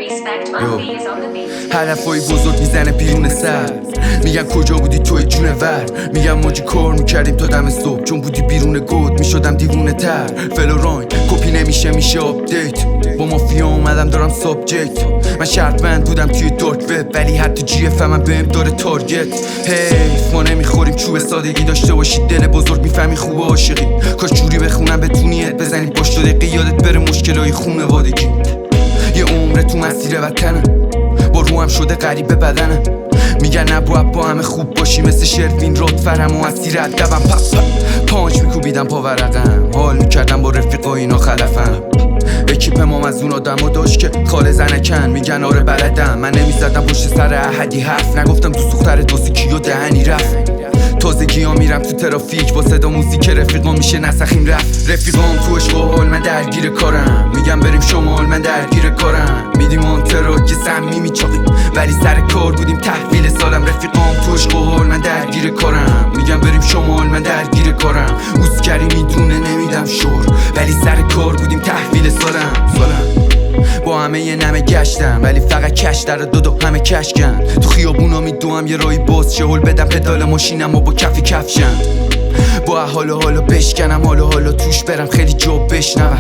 Respect Mafia is on the beat. هدفای بزرگ میزنه بیرون سر، میگن کجا بودی توی جونور، میگن ماجی کار میکردیم تا دم صبح، چون بودی بیرون گود میشدم دیوونه تر. فلوران کپی میشه آپدیت، با مافیا اومدم دارم سابجکت. من شرطمند بودم توی دارک وب، ولی حتی جی اف هم بهم داره تارگت. حیف ما نمیخوریم چوب، سادگی داشته باشی دل بزرگ میفهمی خوب عاشقی. کاش جوری بخونم بتونی ات بزنی باش تا دقیقه یادت بره مشکلای خونوادگی. یه عمره تو مسیر وطنم، با روحم شده غریب بدنم. میگن نباید با همه خوب باشی، مثل شروین رادفرم و اسیر ادبم. پانچ میکوبیدم پا ورقم، حال میکردم با رفیقا اینا خلفم. اکیپ مام از اون آدمو داشت که خاله زنکن، میگن آره بلدم. من نمیزدم پشت سر احدی حرف، نگفتم تو سوختر دوستی کیو دهنی رفت. تازگی ها میرم تو ترافیک با صدا موزیک رفیقام میشه نسخیم رفت. رفیقام تو عشق و حال من درگیر کارم، میگم بریم شمال من درگیر کارم. میدیم آنترا که سمی میچاقیم، ولی سر کار بودیم تحویل سالم. رفیقام تو عشق و حال من درگیر کارم، میگم بریم شمال من درگیر کارم. اوسکری میدونه نمیدم شور، ولی سر کار بودیم تحویل سالم. با همه یه نمه گشتم، ولی فقط کش در دو همه کشکن. تو خیابونا میدوام یه رای باز شه، هل بدم پدال ماشینم و با کفی کفشم. با حالا بشکنم، حالا توش برم خیلی جا بشنون.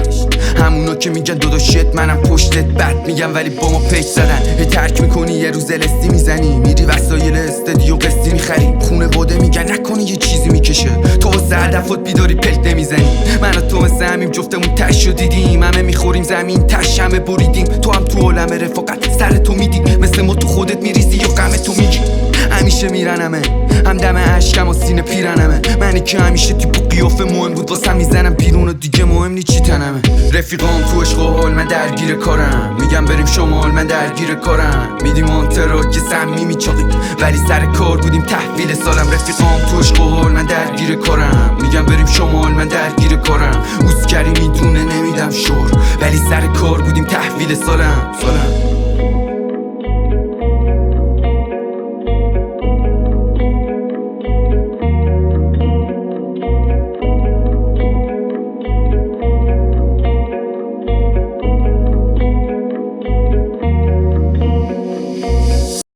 همونا که میگن داداشت منم پشتت بد میگم، ولی با ما پیچ زدن. یه ترک میکنی یه روز لستی میزنی، میری وسایل استدیو قسطی میخری. خونواده میگن نکنی یه چیزی میکشه، تو واسه هدفات بیداری پلت نمیزنی. من و تو مثل همیم جفتمون تش رو دیدیم، همه میخوریم زمین تش همه بریدیم. تو هم تو عالم رفاقت سر تو میدی، مثل ما تو خودت میریزی یا غم تو میگی. همیشه میرنمه هم دم عشقم و سینه پیرنمه. منی که همیشه تو قیافه مهم بود واسم میزنم بیرون و دیگه مهم نی چی تنمه. رفیقام تو عشق و حال من درگیر کارم، میگم بریم شمال من درگیر کارم. میدیم آنترا که سمی میچاقیم، ولی سر کار بودیم تحویل سالم. رفیقام تو عشق و حال من درگیر کارم، میگم بریم شمال من درگیر کارم. اوسکری میدونه نمیدم شور، ولی سر کار بودیم تحویل سالم.